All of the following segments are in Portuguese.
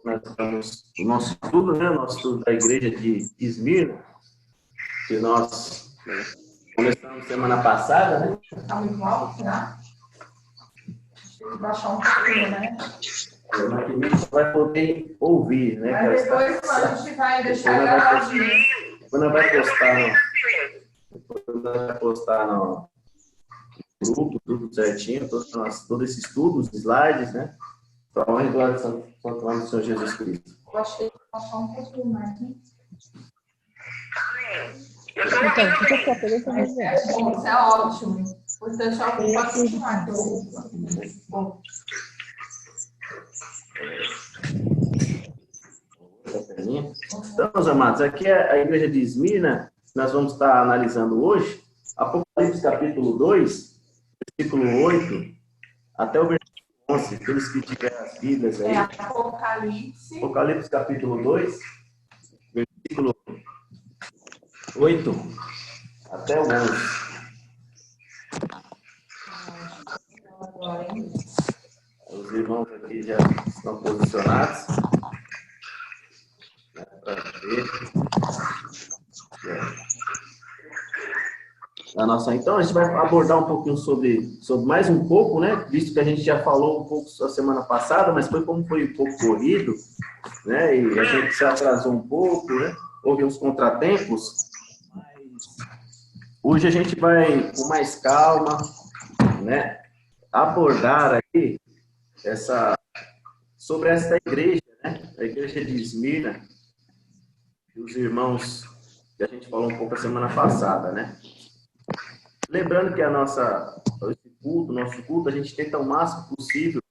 nós estamos no nosso estudo, né? Nosso estudo da igreja de Esmirna, que nós começamos semana passada, né? Está muito alto, né? Tem que baixar um pouquinho, né? Você vai poder ouvir, né? Mas depois a gente vai deixar gravadinho. Depois nós vai postar no grupo, tudo certinho, todo esse estudo, os slides, né? Para a honra e glória do Santo Nome do Senhor Jesus Cristo. Eu achei que baixar um pouquinho mais, né? Então, fica só, pergunta Mas é bom, isso é ótimo. Vou deixar o pode continuar. Bom. Então, meus amados, aqui é a igreja de Esmirna, nós vamos estar analisando hoje, Apocalipse capítulo 2, versículo 8, até o versículo 11, aqueles que tiverem as Bíblias aí. É Apocalipse. Apocalipse capítulo 2, versículo 8, até o 11. Agora, hein? Os irmãos aqui já estão posicionados. Para ver. Então, a gente vai abordar um pouquinho sobre mais um pouco, né? Visto que a gente já falou um pouco a semana passada, mas como foi um pouco corrido, né? E a gente se atrasou um pouco, né? Houve uns contratempos. Mas hoje a gente vai, com mais calma, né? Abordar aqui sobre essa igreja, né? A igreja de Esmirna, e os irmãos que a gente falou um pouco a semana passada, né? Lembrando que nosso culto, a gente tenta o máximo possível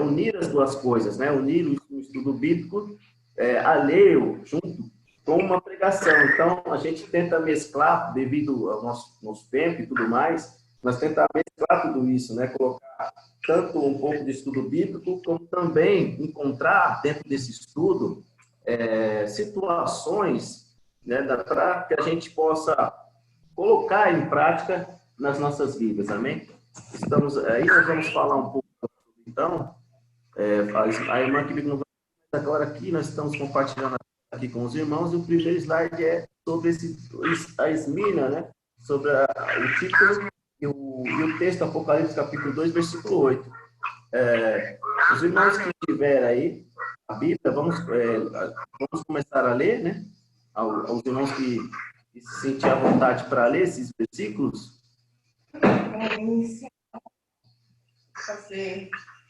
unir as duas coisas, né? Unir o estudo bíblico alheio, junto com uma pregação. Então, a gente tenta mesclar, devido ao nosso tempo e tudo mais, nós tentamos mesclar tudo isso, né? Colocar tanto um pouco de estudo bíblico, como também encontrar dentro desse estudo situações, né, para que a gente possa colocar em prática nas nossas vidas, amém? Aí nós vamos falar um pouco, então, a irmã que não vai, agora aqui nós estamos compartilhando aqui com os irmãos, e o primeiro slide é sobre a Esmirna, né? Sobre o título e o texto, Apocalipse capítulo 2, versículo 8. Os irmãos que tiverem aí a Bíblia, vamos começar a ler, né? Aos irmãos que se sentirem à vontade para ler esses versículos.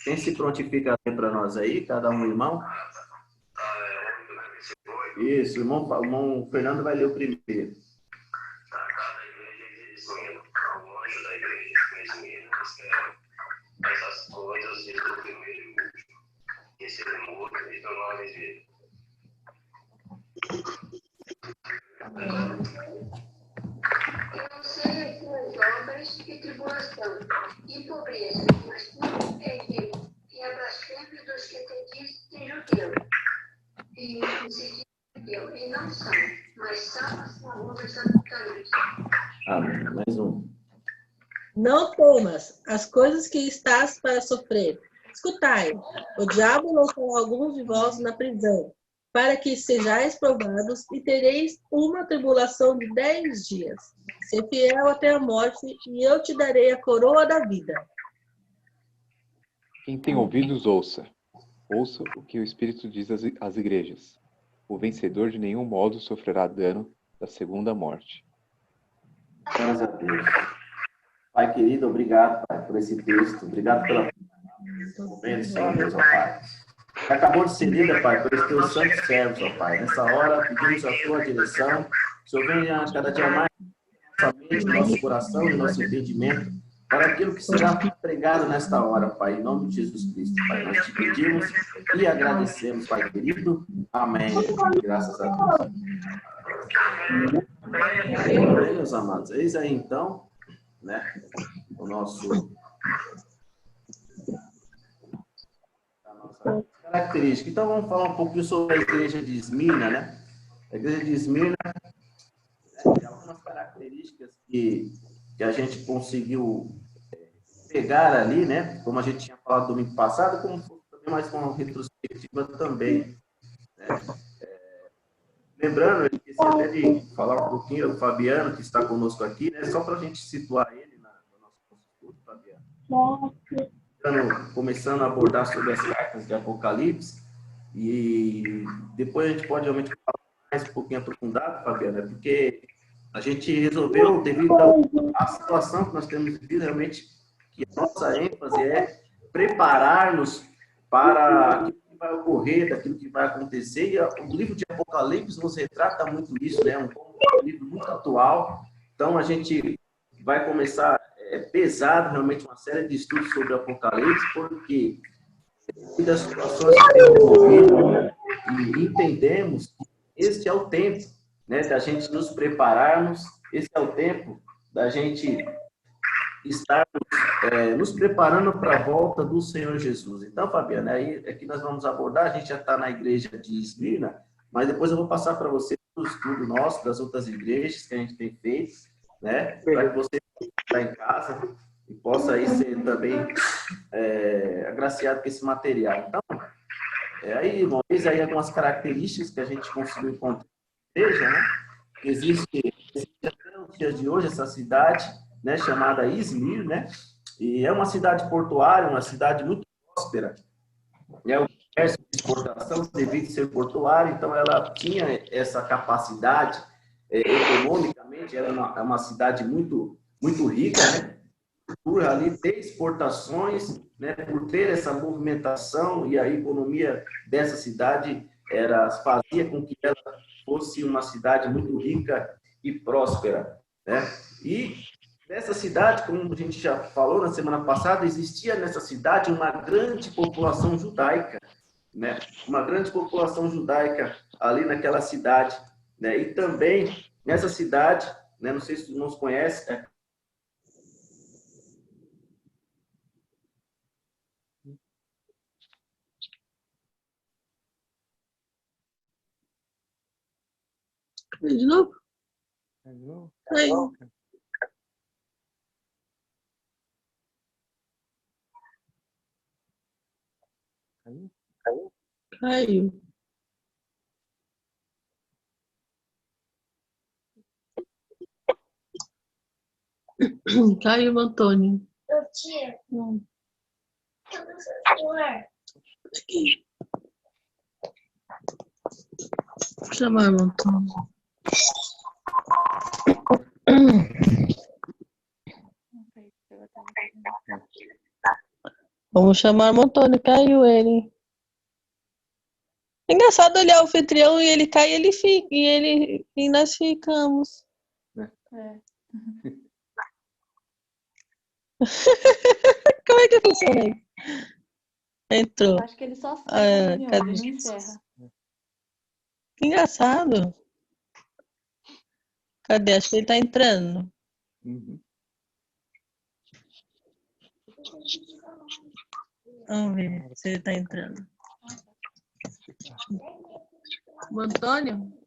Quem se prontifica a ler para nós aí, cada um irmão? Isso, o irmão Fernando vai ler o primeiro. Essas coisas do primeiro e último, que se demora e do nome dele. Eu sei as tuas obras e tribulação, e pobreza, mas não é rico, e a blasfêmia dos que te dizem judeu, e se judeu, e não são, mas são as palavras da Apocalipse. Amém. Mais um. Não temas as coisas que estás para sofrer. Escutai, o diabo lançou alguns de vós na prisão, para que sejais provados e tereis uma tribulação de 10 dias. Ser fiel até a morte, e eu te darei a coroa da vida. Quem tem ouvidos, ouça. Ouça o que o Espírito diz às igrejas. O vencedor de nenhum modo sofrerá dano da segunda morte. Graças a Deus. Pai querido, obrigado, Pai, por esse texto. Obrigado pela momento, Senhor Deus, ó Pai. Que acabou de ser lida, Pai, pelos teus santos servos, ó Pai. Nessa hora, pedimos a tua direção. O Senhor venha cada dia mais nossa mente, nosso coração e nosso entendimento para aquilo que será pregado nesta hora, Pai, em nome de Jesus Cristo, Pai. Nós te pedimos e agradecemos, Pai querido. Amém. Graças a Deus. Bem, meus amados, eis aí então, né, a nossa característica. Então vamos falar um pouquinho sobre a igreja de Esmirna, né? A igreja de Esmirna tem algumas características que a gente conseguiu pegar ali, né? Como a gente tinha falado domingo passado, como foi também mas com uma retrospectiva também. Né? Lembrando, eu esqueci até de falar um pouquinho, o Fabiano, que está conosco aqui, né? Só para a gente situar ele no nosso estudo, Fabiano. Começando a abordar sobre as cartas de Apocalipse, e depois a gente pode realmente falar mais um pouquinho aprofundado, Fabiana, porque a gente resolveu, devido à situação que nós temos vivido, realmente, que a nossa ênfase é preparar-nos para aquilo que vai ocorrer, daquilo que vai acontecer, e o livro de Apocalipse nos retrata muito isso, né? Um livro muito atual, então a gente vai começar pesado, realmente, uma série de estudos sobre o Apocalipse, porque das situações que temos ouvido e entendemos que este é o tempo, né, da gente nos prepararmos, esse é o tempo da gente estar nos preparando para a volta do Senhor Jesus. Então, Fabiana, aí aqui nós vamos abordar, a gente já está na igreja de Esmirna, mas depois eu vou passar para você o estudo nosso, das outras igrejas que a gente tem feito, né, para que você está em casa e possa aí ser também agraciado com esse material. Então, aí, irmão, eis aí algumas características que a gente conseguiu encontrar na igreja, né? Existe até os dias de hoje essa cidade, né, chamada Izmir, né? E é uma cidade portuária, uma cidade muito próspera. É o comércio de exportação, devido a ser portuária, então ela tinha essa capacidade economicamente, ela é uma cidade muito, muito rica, né? Por ali ter exportações, né, por ter essa movimentação, e a economia dessa cidade fazia com que ela fosse uma cidade muito rica e próspera, né? E nessa cidade, como a gente já falou na semana passada, existia nessa cidade uma grande população judaica, né? Uma grande população judaica ali naquela cidade, né? E também nessa cidade, né, não sei se os irmãos conhecem, De novo? Caiu. Caiu. Caiu, Antônio. Aqui. Vou chamar o Antônio. Vamos chamar o Antônio. Caiu ele. É engraçado olhar o anfitrião e ele cai e ele fica. E nós ficamos. Como é que funciona aí? Entrou. Acho que ele só sai da reunião, cadê? ele não encerra. Que engraçado. Cadê? Acho que ele tá entrando. Uhum. Vamos ver se ele tá entrando. O Antônio?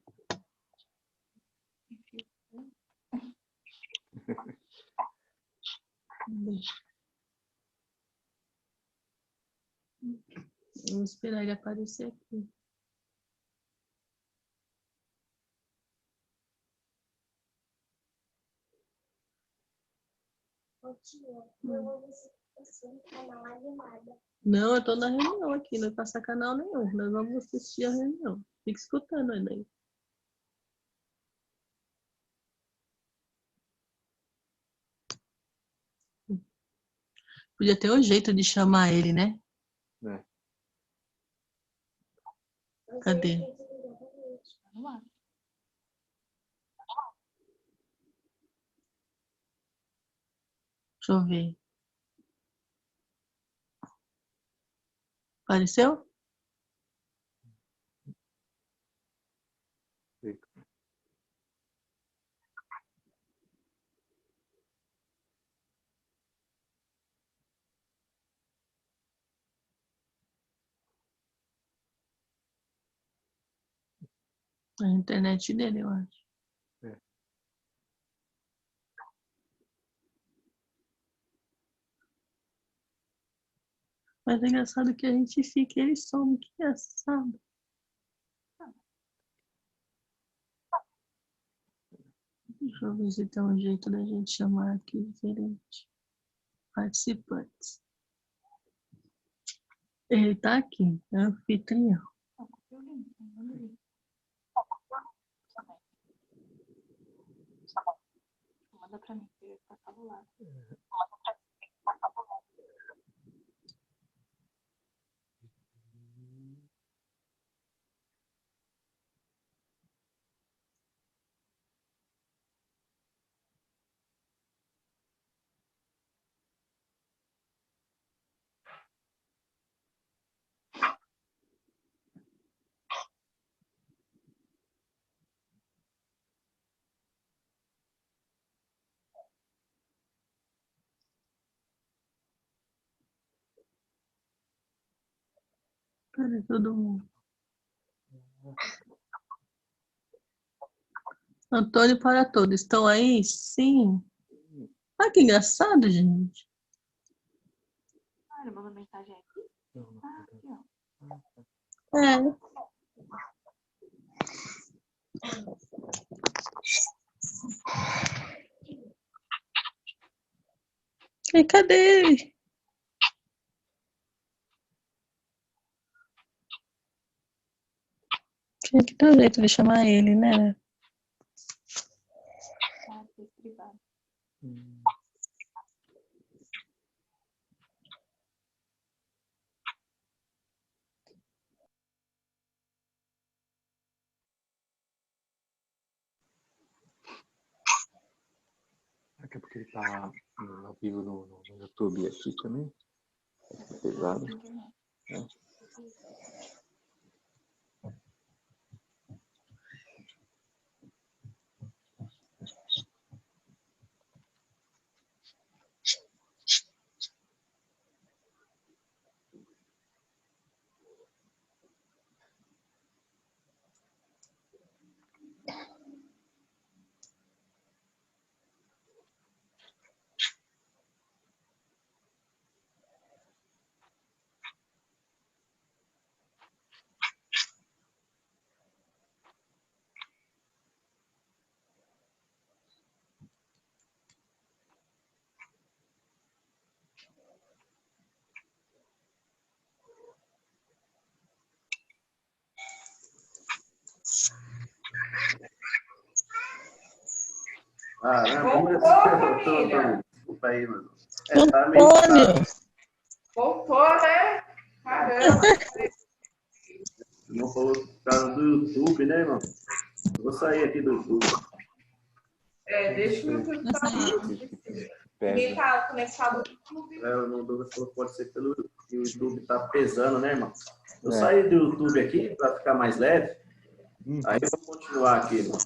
Vamos esperar ele aparecer aqui. Não, eu tô na reunião aqui, não vai passar canal nenhum. Nós vamos assistir a reunião. Fica escutando aí. Podia ter um jeito de chamar ele, né? Cadê? Vamos lá. Deixa eu ver. Apareceu? A internet dele, eu acho. Mas é engraçado que a gente fica, eles somem, que engraçado. Deixa eu ver se tem um jeito da gente chamar aqui diferente. Participantes. Ele tá aqui, é anfitrião. Manda pra mim, que tá celular. Cadê todo mundo? Antônio para todos. Estão aí? Sim. Olha que engraçado, gente. Ah, ele mandou mensagem aqui? Ah, aqui, ó. É. E cadê ele? Tinha que ter um jeito de chamar ele, né? Ah, fez privado. Daqui a pouco ele tá ao vivo no YouTube aqui também. Tá pesado. É. Desculpa aí, mano. Antônio! Voltou, né? Caramba. Não falou por causa do YouTube, né, irmão? Eu vou sair aqui do YouTube. Deixa o YouTube Vai falar. Ninguém tá conectado no YouTube. O irmão Douglas falou que pode ser pelo que o YouTube tá pesando, né, irmão? Eu saí do YouTube aqui para ficar mais leve. Aí eu vou continuar aqui, irmão.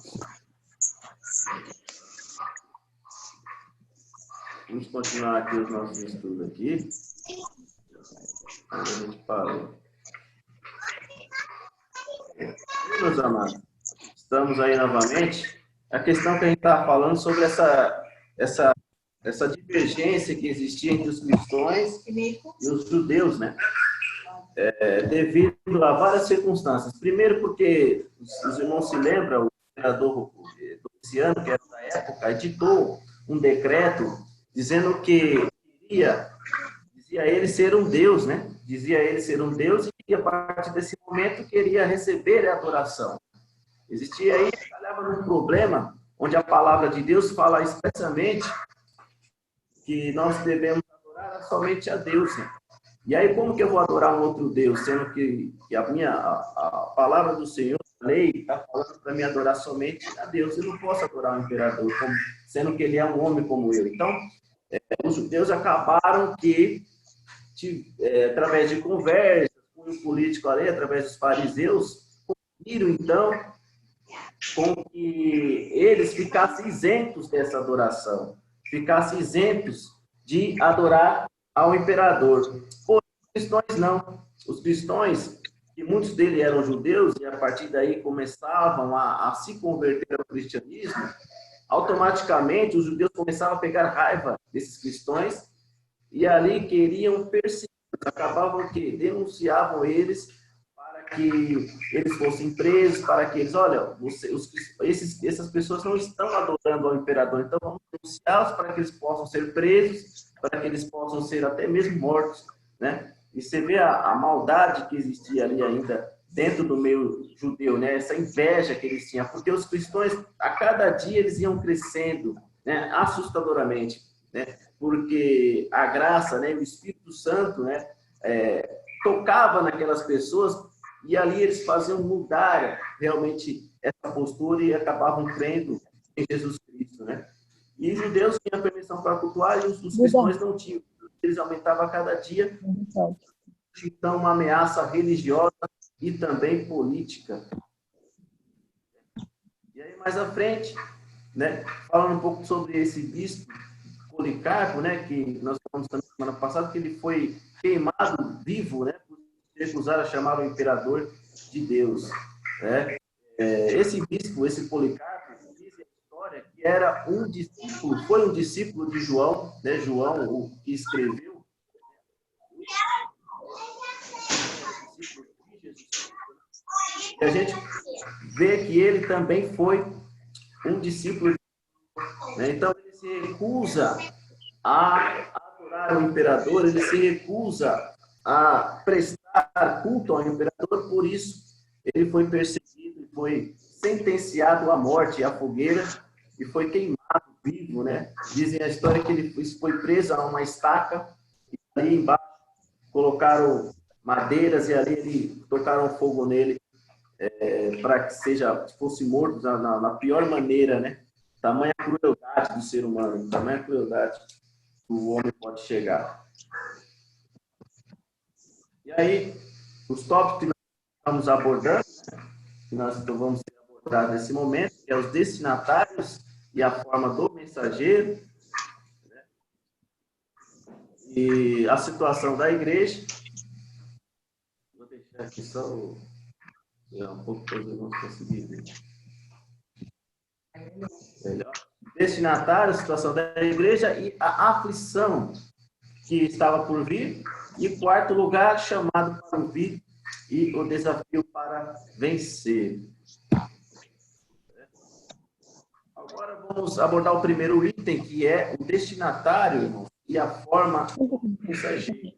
Vamos continuar aqui os nossos estudos aqui. Onde a gente parou. E, meus amados, estamos aí novamente. A questão que a gente estava falando sobre essa divergência que existia entre os cristãos e os judeus, né? Devido a várias circunstâncias. Primeiro porque, os irmãos se lembram, o imperador Domiciano, que era da época, editou um decreto dizendo que dizia ele ser um Deus, né? Dizia ele ser um Deus e que a partir desse momento queria receber a adoração. Existia aí, trabalhava num problema onde a palavra de Deus fala expressamente que nós devemos adorar somente a Deus, né? E aí, como que eu vou adorar um outro Deus, sendo que a palavra do Senhor, a lei, está falando para mim adorar somente a Deus? Eu não posso adorar o imperador, sendo que ele é um homem como eu. Então, os judeus acabaram que, através de conversas com o político ali, através dos fariseus, conseguiram, então, com que eles ficassem isentos dessa adoração, ficassem isentos de adorar ao imperador. Porém, os cristãos não. Os cristãos, que muitos deles eram judeus e a partir daí começavam a se converter ao cristianismo, automaticamente os judeus começavam a pegar raiva desses cristãos e ali queriam perseguir acabavam o quê? Denunciavam eles para que eles fossem presos, para que eles, olha, essas pessoas não estão adorando ao imperador, então vamos denunciá-los para que eles possam ser presos, para que eles possam ser até mesmo mortos, né? E você vê a maldade que existia ali ainda dentro do meio judeu, né? Essa inveja que eles tinham, porque os cristãos, a cada dia, eles iam crescendo, né? Assustadoramente, né? Porque a graça, né? O Espírito Santo, né? Tocava naquelas pessoas e ali eles faziam mudar realmente essa postura e acabavam crendo em Jesus Cristo, né? E os judeus tinham permissão para cultuar e os cristãos não tinham. Eles aumentavam a cada dia. Então, uma ameaça religiosa e também política. E aí, mais à frente, né, falando um pouco sobre esse bispo Policarpo, né, que nós falamos também semana passada, que ele foi queimado vivo, né, por recusar a chamar o imperador de Deus. Né? Esse bispo, esse Policarpo, diz a história que era um discípulo, foi um discípulo de João, né, João, o que escreveu, e a gente vê que ele também foi um discípulo, né? Então ele se recusa a adorar o imperador, ele se recusa a prestar culto ao imperador, por isso ele foi perseguido e foi sentenciado à morte, à fogueira, e foi queimado vivo, né? Dizem a história que ele foi preso a uma estaca e ali embaixo colocaram madeiras e ali tocaram fogo nele para que fosse morto na pior maneira, né? Tamanha crueldade do ser humano, tamanha crueldade que o homem pode chegar. E aí, os tópicos que nós estamos abordando, né? Que nós vamos abordar nesse momento, que é os destinatários e a forma do mensageiro, né? E a situação da igreja. Vou deixar aqui só um pouco para os irmãos conseguirem ver. Melhor. Destinatário, a situação da igreja e a aflição que estava por vir. E quarto lugar, chamado para ouvir e o desafio para vencer. Agora vamos abordar o primeiro item, que é o destinatário, irmãos, e a forma do mensageiro.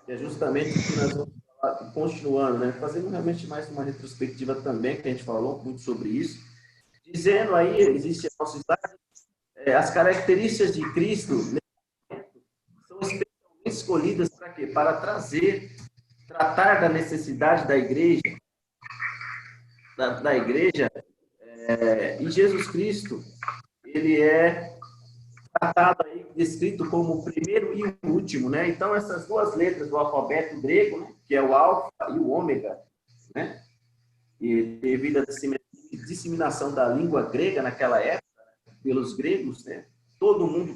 Que é justamente o que nós vamos falar, continuando, né? Fazendo realmente mais uma retrospectiva também, que a gente falou muito sobre isso. Dizendo aí, existe a nossa slide, as características de Cristo, né, são especialmente escolhidas para quê? Para tratar da necessidade da igreja, da igreja, e Jesus Cristo, ele é tratado aí, descrito como o primeiro e o último, né? Então, essas duas letras do alfabeto grego, né, que é o alfa e o ômega, né? E devido à disseminação da língua grega naquela época, pelos gregos, né? Todo mundo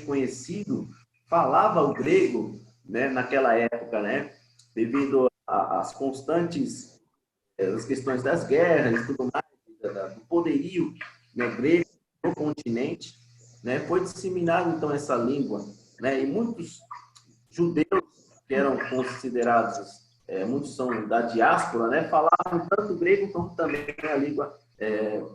conhecido falava o grego, né? Naquela época, né? Devido às constantes as questões das guerras e tudo mais, do poderio, né, grego no continente, né? Foi disseminado então essa língua, né? E muitos judeus que eram considerados, muitos são da diáspora, né? Falavam tanto grego como também a língua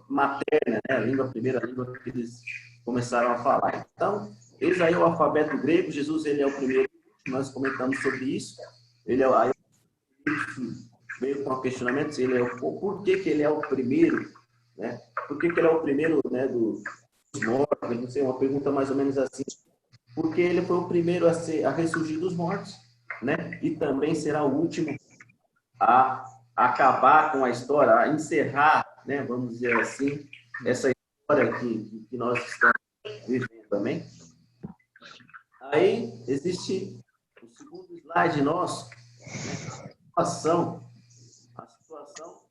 materna, né? A primeira língua que eles começaram a falar. Então, eis aí o alfabeto grego. Jesus, ele é o primeiro, nós comentamos sobre isso. Ele aí veio com o questionamento se ele é por que ele é o primeiro, né? Por que ele é o primeiro, né, dos mortos? Não sei, uma pergunta mais ou menos assim. Porque ele foi o primeiro a ressurgir dos mortos, né? E também será o último a acabar com a história, a encerrar, né? Vamos dizer assim, essa história que nós estamos vivendo também. Aí existe o segundo slide nosso, né? A situação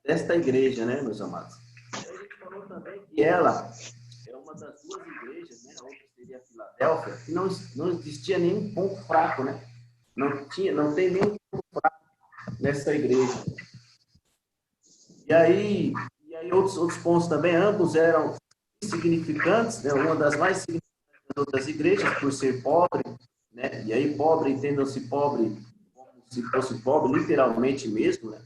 desta igreja, né, meus amados? A gente falou também que ela é uma das duas igrejas, né, outra seria a Filadélfia, que não existia nenhum ponto fraco, né? Não tem nenhum ponto fraco nessa igreja. E aí outros pontos também, ambos eram significantes, né? Uma das mais significantes das outras igrejas, por ser pobre, né? E aí pobre, entendam-se pobre, como se fosse pobre, literalmente mesmo, né?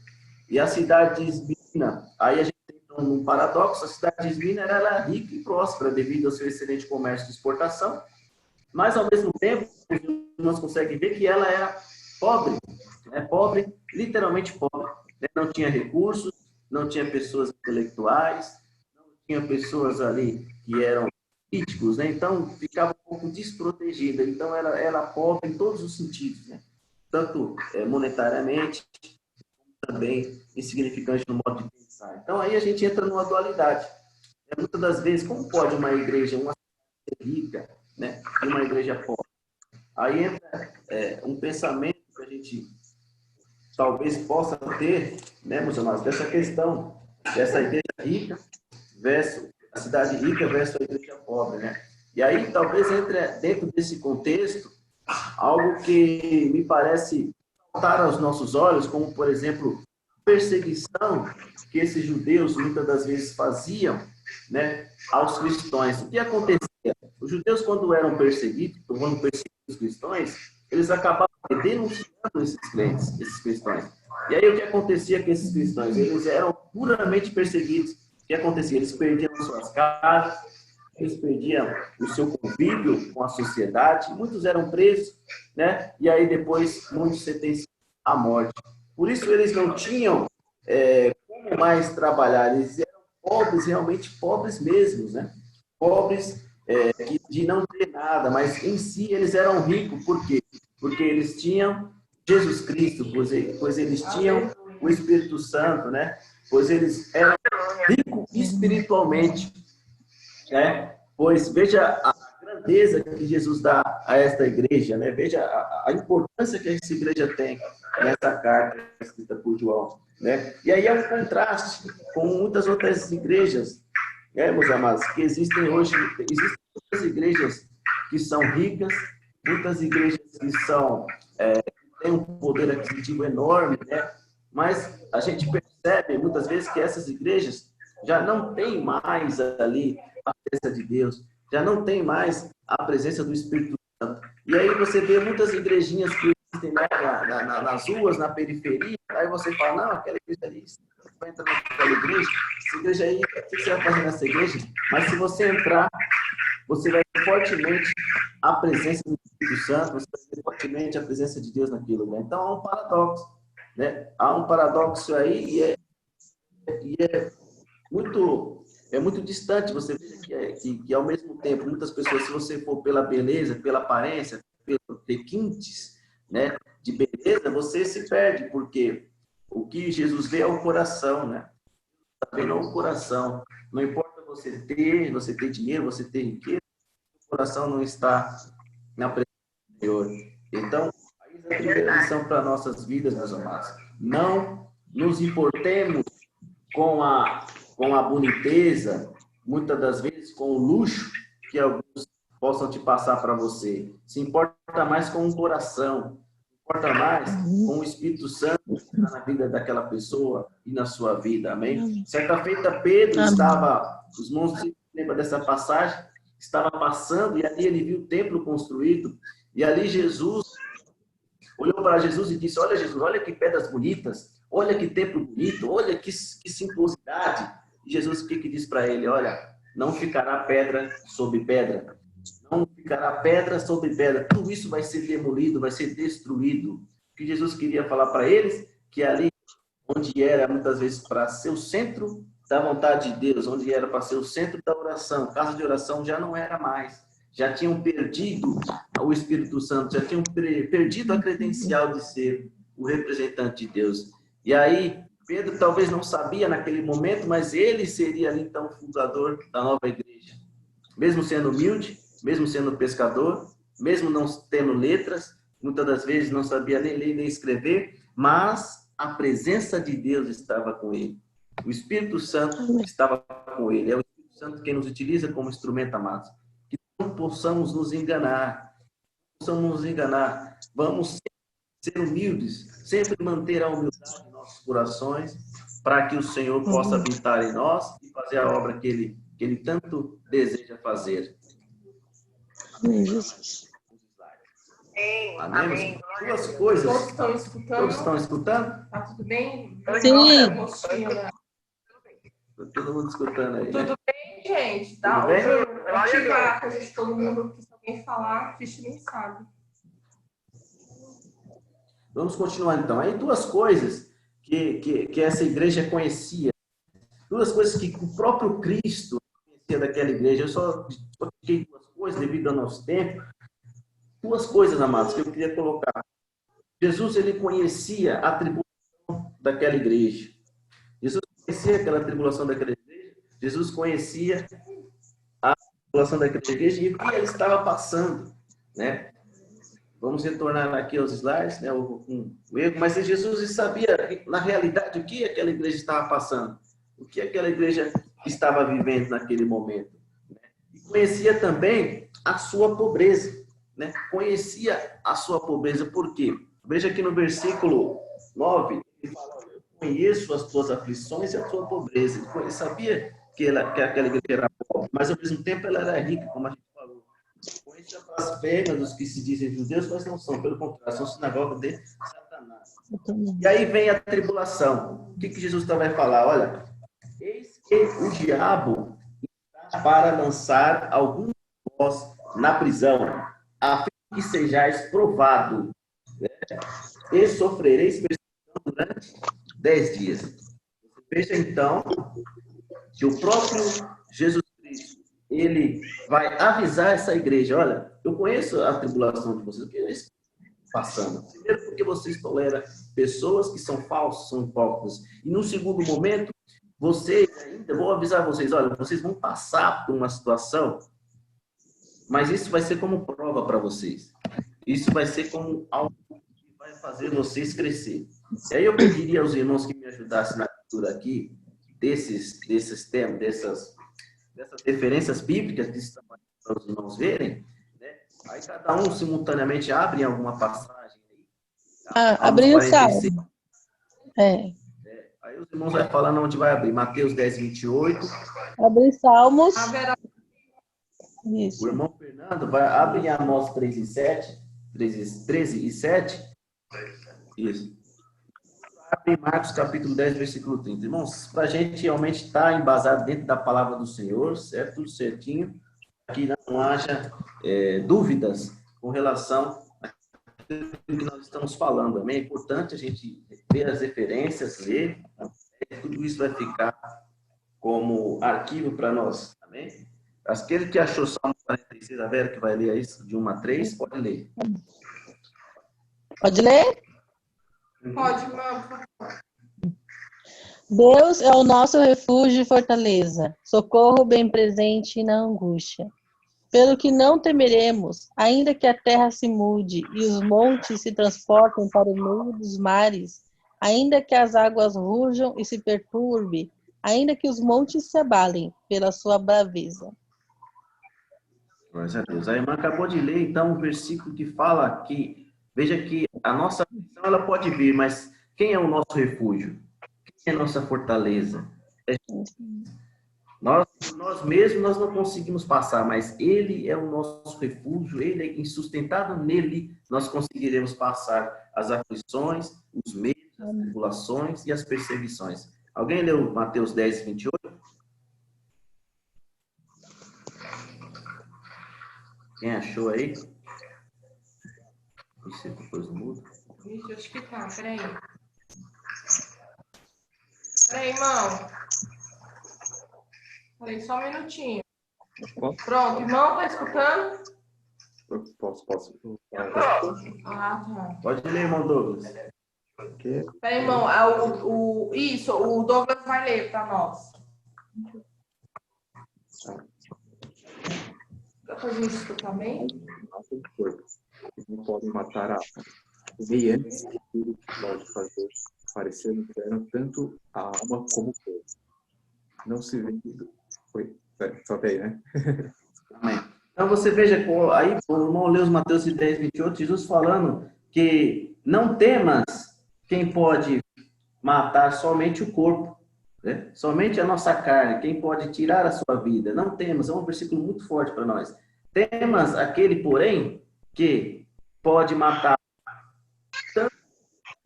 E a cidade de Esmirna, aí a gente tem um paradoxo, a cidade de Esmirna era rica e próspera devido ao seu excelente comércio de exportação, mas ao mesmo tempo, nós conseguimos ver que ela era pobre, né? Pobre, literalmente pobre, né? Não tinha recursos, não tinha pessoas intelectuais, não tinha pessoas ali que eram políticos, né? Então ficava um pouco desprotegida. Então era pobre em todos os sentidos, né? Tanto monetariamente, também insignificante no modo de pensar. Então aí a gente entra numa dualidade. Muitas das vezes, como pode uma igreja, uma rica, né, e uma igreja pobre? Aí entra um pensamento que a gente talvez possa ter, né, meus amados, dessa questão, dessa igreja rica versus a cidade rica versus a igreja pobre, né? E aí talvez entre dentro desse contexto algo que me parece saltar aos nossos olhos, como por exemplo a perseguição que esses judeus muitas das vezes faziam, né, aos cristãos. O que acontecia? Os judeus quando eram perseguidos, quando perseguiam os cristãos, eles acabavam denunciando esses crentes, esses cristãos. E aí o que acontecia com esses cristãos? Eles eram puramente perseguidos. O que acontecia? Eles perdiam suas casas, eles perdiam o seu convívio com a sociedade, muitos eram presos, né? E aí depois muitos sentenciados à morte. Por isso eles não tinham como mais trabalhar, eles eram pobres, realmente pobres mesmos, né? Pobres de não ter nada, mas em si eles eram ricos, por quê? Porque eles tinham Jesus Cristo, pois eles tinham o Espírito Santo, né? Pois eles eram ricos espiritualmente, né? Pois veja a grandeza que Jesus dá a esta igreja, né? Veja a importância que essa igreja tem nessa carta escrita por João, né? E aí é um contraste com muitas outras igrejas, né, meus amados, que existem hoje. Existem muitas igrejas que são ricas, muitas igrejas que são têm um poder aquisitivo enorme, né? Mas a gente percebe muitas vezes que essas igrejas já não têm mais ali a presença de Deus, já não tem mais a presença do Espírito Santo. E aí você vê muitas igrejinhas que existem, né, nas ruas, na periferia, aí você fala, não, aquela igreja ali, você vai entrar naquela igreja, essa igreja aí, o que você vai fazer nessa igreja? Mas se você entrar, você vai ver fortemente a presença do Espírito Santo, você vai ver fortemente a presença de Deus naquilo, né? Então há um paradoxo, né? Há um paradoxo aí e é muito distante. Você vê que ao mesmo tempo, muitas pessoas, se você for pela beleza, pela aparência, pelos requintes, né, de beleza, você se perde, porque o que Jesus vê é o coração, né? Está vendo o coração. Não importa você ter dinheiro, você ter riqueza, o coração não está na presença do Senhor. Então, aí é a primeira lição para nossas vidas, meus amados. Não nos importemos com a boniteza, muitas das vezes com o luxo que alguns possam te passar para você. Se importa mais com o coração, se importa mais com o Espírito Santo na vida daquela pessoa e na sua vida, amém? Certa feita, Pedro estava, os irmãos se lembram dessa passagem, estava passando e ali ele viu o templo construído, e ali Jesus olhou para Jesus e disse, olha Jesus, olha que pedras bonitas, olha que templo bonito, olha que simplicidade. E Jesus o que diz para ele? Olha, não ficará pedra sobre pedra. Não ficará pedra sobre pedra. Tudo isso vai ser demolido, vai ser destruído. O que Jesus queria falar para eles? Que ali, onde era muitas vezes para ser o centro da vontade de Deus, onde era para ser o centro da oração, casa de oração, já não era mais. Já tinham perdido o Espírito Santo, já tinham perdido a credencial de ser o representante de Deus. E aí, Pedro talvez não sabia naquele momento, mas ele seria ali, então, o fundador da nova igreja. Mesmo sendo humilde, mesmo sendo pescador, mesmo não tendo letras, muitas das vezes não sabia nem ler nem escrever, mas a presença de Deus estava com ele. O Espírito Santo estava com ele. É o Espírito Santo quem nos utiliza como instrumento, amados. Que não possamos nos enganar. Vamos ser humildes, sempre manter a humildade em nossos corações, para que o Senhor possa habitar em nós e fazer a obra que Ele tanto deseja fazer. Amém, Jesus. Amém? Duas coisas. Todos estão escutando? Todos estão escutando? Tá tudo bem? Sim. Tá todo mundo escutando aí, né? Tudo bem, gente? Tá? Tudo bem? Eu vou ativar pra gente, todo mundo, que se alguém falar, ficha nem sabe. Vamos continuar então. Aí duas coisas que essa igreja conhecia. Duas coisas que o próprio Cristo conhecia daquela igreja. Eu só coloquei duas coisas devido ao nosso tempo. Duas coisas, amados, que eu queria colocar. Jesus, ele conhecia a tribulação daquela igreja. Jesus conhecia aquela tribulação daquela igreja. Jesus conhecia a tribulação daquela igreja e o que ele estava passando, né? Vamos retornar aqui aos slides, né? O erro, mas Jesus sabia, na realidade, o que aquela igreja estava passando, o que aquela igreja estava vivendo naquele momento, né? E conhecia também a sua pobreza, né? Conhecia a sua pobreza, por quê? Veja aqui no versículo 9, ele fala: eu conheço as tuas aflições e a tua pobreza. Ele sabia que aquela igreja era pobre, mas ao mesmo tempo ela era rica, como a gente falou. Conheço a blasfêmia dos que se dizem judeus, mas não são, pelo contrário, são sinagoga de Satanás. E aí vem a tribulação. O que Jesus vai falar? Olha, eis que o diabo está para lançar alguns de vós na prisão, a fim que sejais provados, né? E sofrereis perseguição durante 10 dias. Veja então que o próprio Jesus Cristo, ele vai avisar essa igreja: olha, eu conheço a tribulação de vocês, o que eles estão passando. Primeiro, porque vocês toleram pessoas que são falsas, são hipócritas. E no segundo momento, vocês ainda, vou avisar vocês: olha, vocês vão passar por uma situação, mas isso vai ser como prova para vocês. Isso vai ser como algo que vai fazer vocês crescer. E aí eu pediria aos irmãos que me ajudassem na leitura aqui, desses temas, dessas referências bíblicas que estão para os irmãos verem, né? Aí cada um simultaneamente abre alguma passagem aí. Abrir o Salmo. Aí os irmãos vão falando onde vai abrir. Mateus 10, 28. Abrir Salmos. Isso. O irmão Fernando vai abrir Amós 13 e 7. Isso. Abre Marcos capítulo 10, versículo 30. Irmãos, para a gente realmente estar embasado dentro da palavra do Senhor, certo? Tudo certinho. Que não haja dúvidas com relação àquilo que nós estamos falando. Amém? É importante a gente ver as referências, ler. Tudo isso vai ficar como arquivo para nós. Amém? Aquele que achou Salmo 46, a Vera que vai ler isso de 1 a 3, pode ler. Pode ler? Pode, irmão. Deus é o nosso refúgio e fortaleza, socorro bem presente na angústia. Pelo que não temeremos, ainda que a terra se mude e os montes se transportem para o meio dos mares, ainda que as águas rujam e se perturbe, ainda que os montes se abalem pela sua braveza. Glória a Deus. A irmã acabou de ler, então, um versículo que fala que, veja que a nossa aflição, ela pode vir, mas quem é o nosso refúgio? Quem é a nossa fortaleza? Nós mesmos, nós não conseguimos passar, mas Ele é o nosso refúgio, Ele é insustentado nele, nós conseguiremos passar as aflições, os medos, as tribulações e as perseguições. Alguém leu Mateus 10, 28? Quem achou aí? Isso depois muda. Ixi, acho que tá, peraí. Peraí, irmão. Peraí, só um minutinho. Pronto, irmão, tá escutando? Posso. Ah, tá. Pode ler, irmão Douglas. Peraí, irmão, o Douglas vai ler para nós. Dá pra gente escutar bem? Não podem matar a veia antes que tudo pode fazer aparecer no inferno, tanto a alma como o corpo. Não se vê. Só tem, né? Amém. Então você veja, aí o irmão leu os Mateus 10, 28, Jesus falando que não temas quem pode matar somente o corpo, né? Somente a nossa carne, quem pode tirar a sua vida. Não temas, é um versículo muito forte para nós. Temas aquele, porém, que pode matar tanto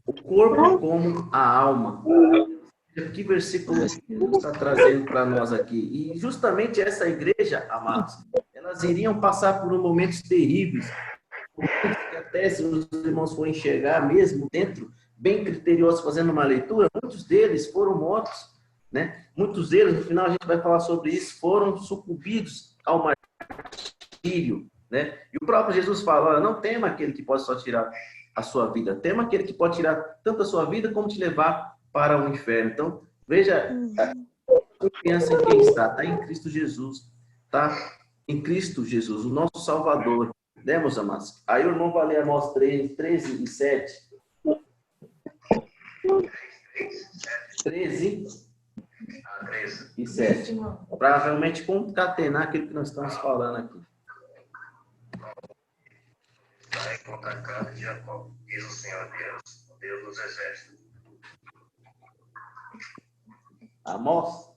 o corpo como a alma. Que versículo Jesus está trazendo para nós aqui? E justamente essa igreja, amados, elas iriam passar por momentos terríveis, que até se os irmãos forem enxergar mesmo dentro, bem criteriosos, fazendo uma leitura, muitos deles foram mortos, né? Muitos deles, no final a gente vai falar sobre isso, foram sucumbidos ao martírio, né? E o próprio Jesus fala, olha, não tema aquele que pode só tirar a sua vida, tema aquele que pode tirar tanto a sua vida como te levar para o inferno. Então, veja a confiança em quem está. Está em Cristo Jesus. Está em Cristo Jesus, o nosso Salvador. Né, meus amados? Aí o irmão vai ler Amós 13 e 7. 13 e 7. Para realmente concatenar aquilo que nós estamos falando aqui. Vai contra a casa de Jacó, diz o Senhor Deus, o Deus dos exércitos. Amós?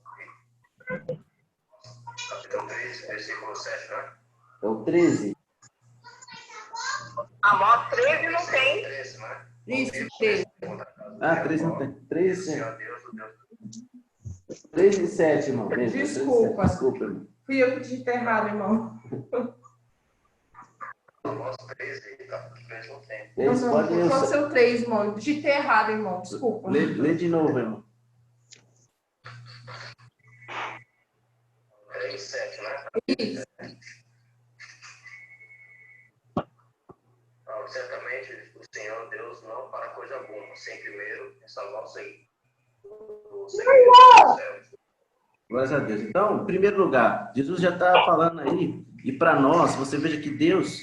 Capítulo 13, versículo 7, né? É o 13. Amós 13 não tem. 13, né? Isso, 13. Ah, 13 não tem. 13, Senhor Deus, o Deus. 13 e 7, irmão. Desculpa. Desculpa, irmão. Fui eu que digitei errado, irmão. Amós 13, capítulo 13 não tem. Esse pode ler o Pode ser o 3, irmão. Eu digitei errado, irmão. Desculpa. Lê de novo, irmão. 3, 7, né? Isso. Certamente o Senhor Deus não para coisa boa, sem primeiro salvar o segredo dos céus. Glórias a Deus. Então, em primeiro lugar, Jesus já está falando aí, e para nós, você veja que Deus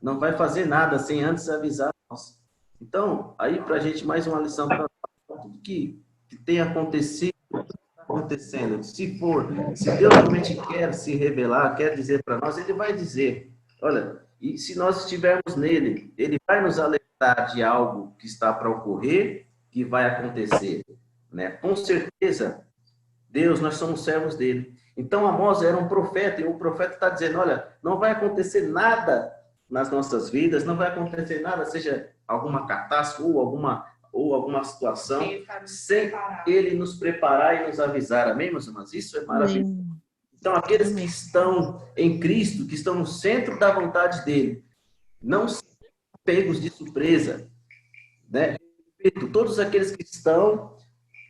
não vai fazer nada sem antes avisar nós. Então, aí para a gente mais uma lição para tudo que tem acontecido, está acontecendo. Se Deus realmente quer se revelar, quer dizer para nós, Ele vai dizer. Olha, e se nós estivermos nele, Ele vai nos alertar de algo que está para ocorrer, que vai acontecer, né? Com certeza, Deus, nós somos servos dele. Então, Amós era um profeta, e o profeta está dizendo, olha, não vai acontecer nada nas nossas vidas, não vai acontecer nada, seja alguma catástrofe ou alguma situação, sem Ele nos preparar e nos avisar. Amém, meus irmãos? Isso é maravilhoso. Então, aqueles que estão em Cristo, que estão no centro da vontade dele, não são pegos de surpresa, né? Todos aqueles que estão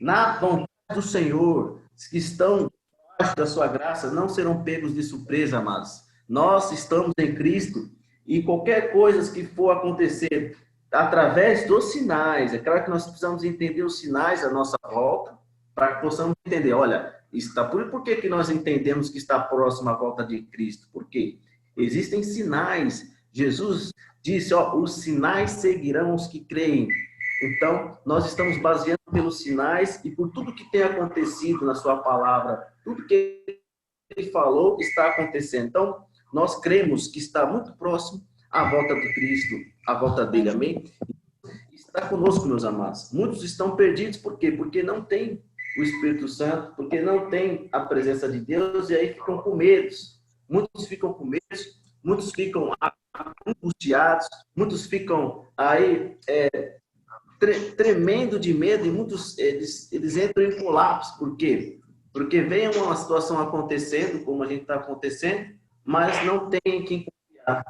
na vontade do Senhor, que estão debaixo da sua graça, não serão pegos de surpresa, amados. Nós estamos em Cristo e qualquer coisa que for acontecer através dos sinais, é claro que nós precisamos entender os sinais à nossa volta, para que possamos entender, olha, está por que nós entendemos que está próximo à volta de Cristo? Porque existem sinais. Jesus disse, ó, os sinais seguirão os que creem. Então, nós estamos baseando pelos sinais e por tudo que tem acontecido na sua palavra, tudo que ele falou está acontecendo. Então, nós cremos que está muito próximo à volta de Cristo, à volta dele, amém? Está conosco, meus amados. Muitos estão perdidos, por quê? Porque não tem o Espírito Santo, porque não tem a presença de Deus e aí ficam com medos. Muitos ficam com medos, muitos ficam angustiados, muitos ficam aí tremendo de medo e muitos eles entram em colapso. Por quê? Porque vem uma situação acontecendo, como a gente está acontecendo, mas não tem em quem confiar,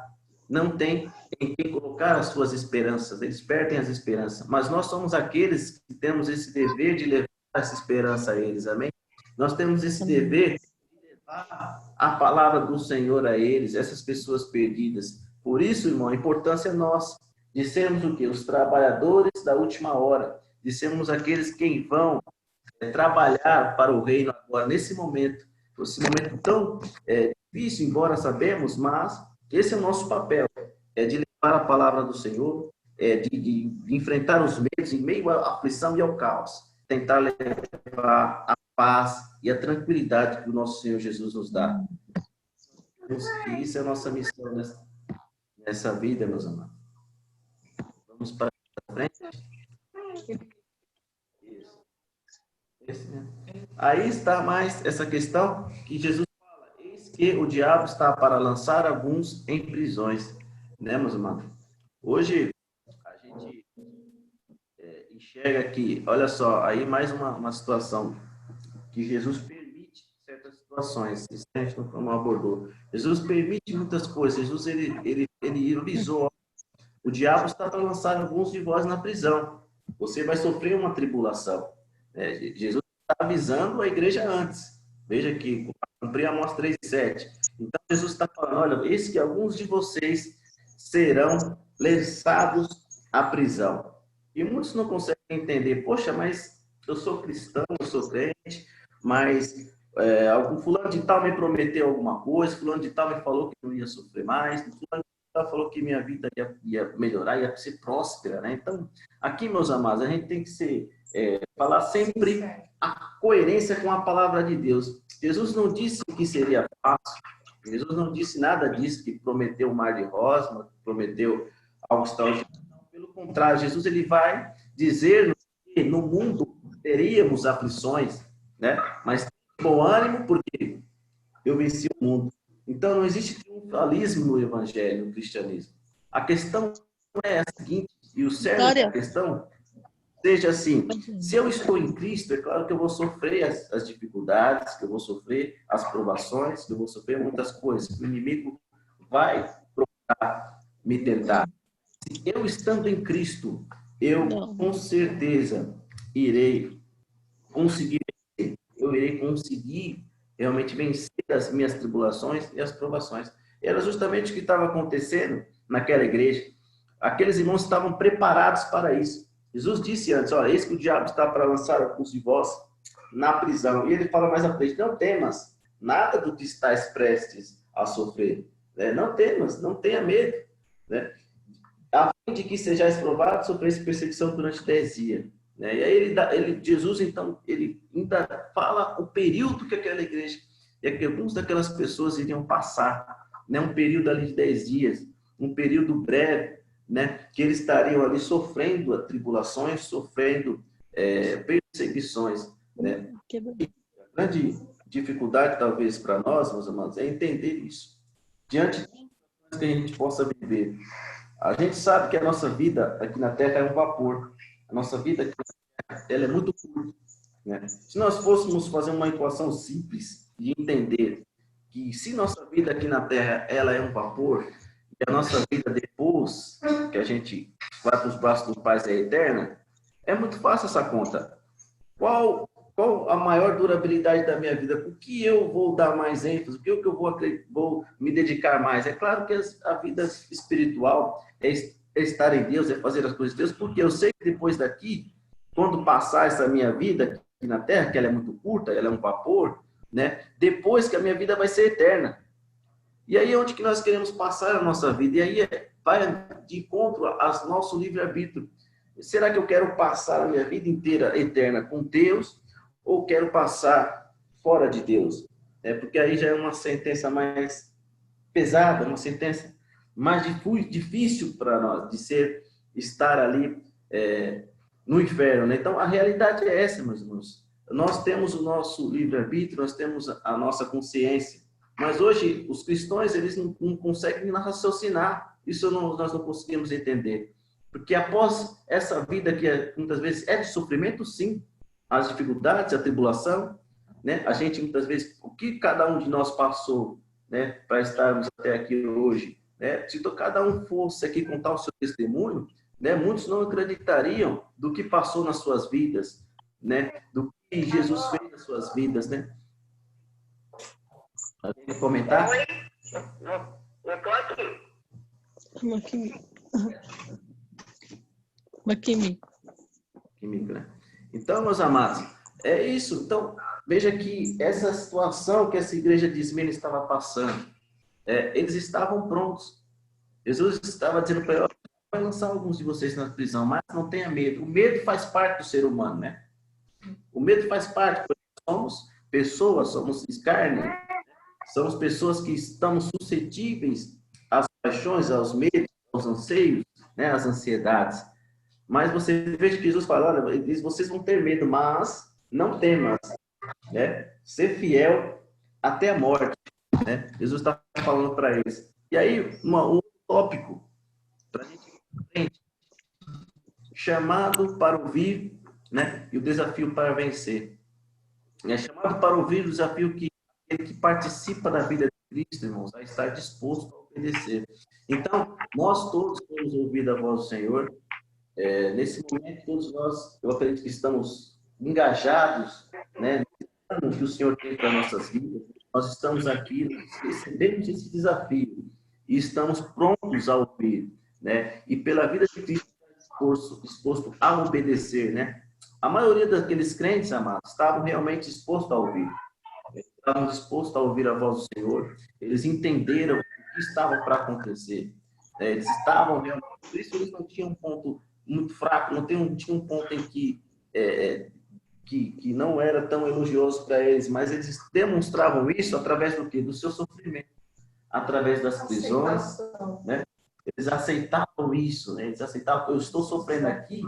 não tem em quem colocar as suas esperanças, eles perdem as esperanças. Mas nós somos aqueles que temos esse dever de levar essa esperança a eles, amém? Nós temos esse dever de levar a palavra do Senhor a eles, essas pessoas perdidas. Por isso, irmão, a importância é nossa, de sermos o quê? Os trabalhadores da última hora, de sermos aqueles que vão trabalhar para o reino agora, nesse momento tão difícil, embora sabemos, mas esse é o nosso papel, é de levar a palavra do Senhor, de enfrentar os medos em meio à aflição e ao caos, tentar levar a paz e a tranquilidade que o nosso Senhor Jesus nos dá. E isso é a nossa missão nessa vida, meus amados. Vamos para frente. Isso. Aí está mais essa questão que Jesus fala, eis que o diabo está para lançar alguns em prisões, né, meus amados? Hoje, a gente enxerga que, olha só, aí mais uma situação, que Jesus permite certas situações, isso a gente não abordou. Jesus permite muitas coisas, Jesus, ele ironizou, o diabo está para lançar alguns de vós na prisão, você vai sofrer uma tribulação. Jesus está avisando a igreja antes, veja que, cumprir Amós 3:7. Então, Jesus está falando, olha, eis que alguns de vocês serão lançados à prisão. E muitos não conseguem entender, poxa, mas eu sou cristão, eu sou crente, mas algum fulano de tal me prometeu alguma coisa, fulano de tal me falou que não ia sofrer mais, fulano de tal falou que minha vida ia melhorar, ia ser próspera, né? Então, aqui, meus amados, a gente tem que falar sempre a coerência com a palavra de Deus. Jesus não disse que seria fácil, Jesus não disse nada disso, que prometeu um mar de rosas, prometeu algo extraordinário. Pelo contrário, Jesus ele vai dizer que no mundo teríamos aflições, né? Mas bom ânimo, porque eu venci o mundo. Então, não existe triunfalismo no evangelho, no cristianismo. A questão é a seguinte, e o cerne da questão seja assim, se eu estou em Cristo, é claro que eu vou sofrer as dificuldades, que eu vou sofrer as provações, que eu vou sofrer muitas coisas, que o inimigo vai procurar me tentar. Se eu estando em Cristo, eu com certeza irei conseguir vencer. Eu irei conseguir realmente vencer as minhas tribulações e as provações. E era justamente o que estava acontecendo naquela igreja. Aqueles irmãos estavam preparados para isso. Jesus disse antes, olha, eis que o diabo está para lançar alguns de vós na prisão. E ele fala mais à frente, não temas nada do que estáis prestes a sofrer. Não temas, não tenha medo. A fim de que sejais provados, sofreis perseguição durante 10 dias. E aí Jesus, então, ele ainda fala o período que aquela igreja, e que algumas daquelas pessoas iriam passar, um período ali de 10 dias, um período breve, que eles estariam ali sofrendo tribulações, sofrendo perseguições. A grande dificuldade, talvez, para nós, meus amados, é entender isso. Diante de tudo que a gente possa viver, a gente sabe que a nossa vida aqui na Terra é um vapor. A nossa vida aqui na Terra, ela é muito curta. Se nós fôssemos fazer uma equação simples de entender que se nossa vida aqui na Terra ela é um vapor, e a nossa vida depois que a gente vai para os braços do Pai é eterna, é muito fácil essa conta. Qual a maior durabilidade da minha vida? O que eu vou dar mais ênfase? O que eu vou me dedicar mais? É claro que a vida espiritual é estar em Deus, é fazer as coisas de Deus, porque eu sei que depois daqui, quando passar essa minha vida aqui na Terra, que ela é muito curta, ela é um vapor, depois que a minha vida vai ser eterna. E aí é onde que nós queremos passar a nossa vida? E aí vai de encontro ao nosso livre-arbítrio. Será que eu quero passar a minha vida inteira eterna com Deus ou quero passar fora de Deus? Porque aí já é uma sentença mais pesada, uma sentença mais difícil para nós de estar ali no inferno. Então, a realidade é essa, meus irmãos. Nós temos o nosso livre-arbítrio, nós temos a nossa consciência. Mas hoje, os cristãos, eles não conseguem raciocinar. Isso nós não conseguimos entender. Porque após essa vida que muitas vezes é de sofrimento, sim, as dificuldades, a tribulação, a gente muitas vezes, o que cada um de nós passou, para estarmos até aqui hoje, se cada um fosse aqui contar o seu testemunho, muitos não acreditariam do que passou nas suas vidas, do que Jesus fez nas suas vidas, Alguém quer comentar? Oi? Eu tô aqui. Química, né? Então, meus amados, é isso. Então, veja que essa situação que essa igreja de Esmirna estava passando, eles estavam prontos. Jesus estava dizendo para eles, vai lançar alguns de vocês na prisão, mas não tenha medo. O medo faz parte do ser humano, O medo faz parte, porque somos pessoas, somos carne, somos pessoas que estamos suscetíveis às paixões, aos medos, aos anseios, às ansiedades. Mas você veja que Jesus fala, olha, ele diz, vocês vão ter medo, mas não temas, ser fiel até a morte, Jesus está falando para eles. E aí, um tópico, para a gente chamado para ouvir, né? E o desafio para vencer. É chamado para ouvir o desafio que aquele que participa da vida de Cristo, irmãos, a estar disposto a obedecer. Então, nós todos temos ouvido a voz do Senhor. Nesse momento, todos nós, eu acredito que estamos engajados, né? No que o Senhor tem para nossas vidas. Nós estamos aqui, recebemos esse desafio e estamos prontos a ouvir, né? E pela vida de Cristo, disposto a obedecer, né? A maioria daqueles crentes, amados, estavam realmente dispostos a ouvir. Estavam dispostos a ouvir a voz do Senhor. Eles entenderam o que estava para acontecer. Eles estavam realmente... Por isso, eles não tinham um ponto muito fraco, não tinha um ponto em que não era tão elogioso para eles, mas eles demonstravam isso através do quê? Do seu sofrimento. Através das prisões, né? Eles aceitavam isso, né? Eles aceitavam, eu estou sofrendo aqui,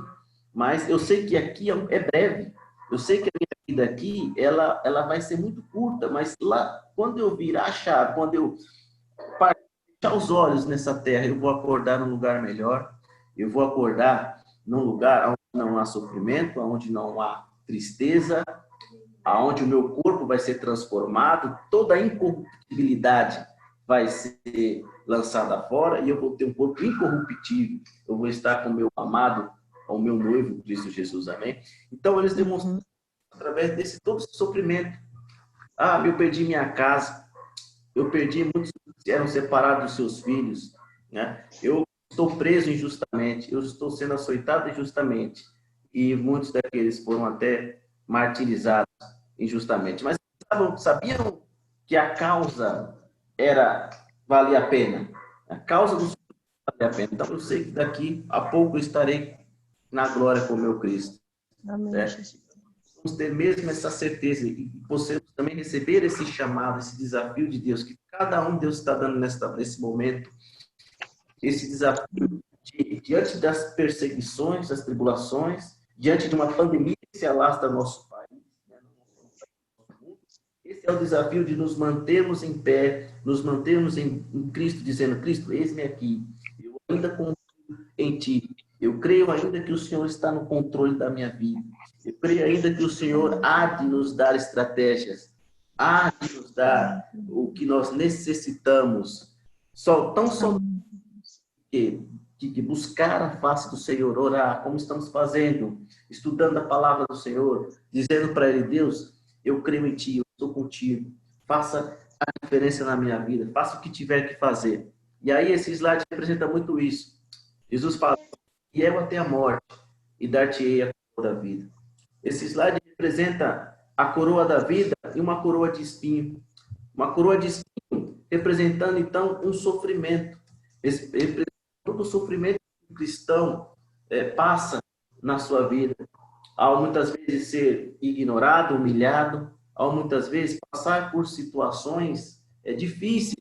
mas eu sei que aqui é breve. Eu sei que a minha vida aqui, ela vai ser muito curta, mas lá, quando eu virar a chave, quando eu fechar os olhos nessa terra, eu vou acordar num lugar melhor, eu vou acordar num lugar onde não há sofrimento, onde não há tristeza, onde o meu corpo vai ser transformado, toda a incorruptibilidade vai ser lançada fora e eu vou ter um corpo incorruptível. Eu vou estar com o meu amado, o meu noivo, Cristo Jesus, amém? Então, eles demonstram através desse todo esse sofrimento. Eu perdi minha casa, eu perdi muitos que eram separados dos seus filhos, né? Eu estou preso injustamente, eu estou sendo açoitado injustamente e muitos daqueles foram até martirizados injustamente. Mas sabiam que a causa valia a pena. A causa do valia a pena. Então, eu sei que daqui a pouco eu estarei na glória com o meu Cristo. Amém. Vamos ter mesmo essa certeza e você também receber esse chamado, esse desafio de Deus, que cada um Deus está dando nesse momento, esse desafio diante das perseguições, das tribulações, diante de uma pandemia que se alastra no nosso país, né? Esse é o desafio de nos mantermos em pé, nos mantermos em Cristo, dizendo, Cristo, eis-me aqui, eu ainda confio em Ti, eu creio ainda que o Senhor está no controle da minha vida, eu creio ainda que o Senhor há de nos dar estratégias, há de nos dar o que nós necessitamos, tão somente de buscar a face do Senhor, orar, como estamos fazendo, estudando a palavra do Senhor, dizendo para Ele, Deus, eu creio em Ti, eu estou contigo, faça a diferença na minha vida, faça o que tiver que fazer. E aí esse slide representa muito isso. Jesus fala, fiel até a morte, e dar-te-ei a coroa da vida. Esse slide representa a coroa da vida e uma coroa de espinho. Uma coroa de espinho representando, então, um sofrimento. Todo o sofrimento que o cristão passa na sua vida. Ao muitas vezes ser ignorado, humilhado, ao muitas vezes passar por situações difíceis,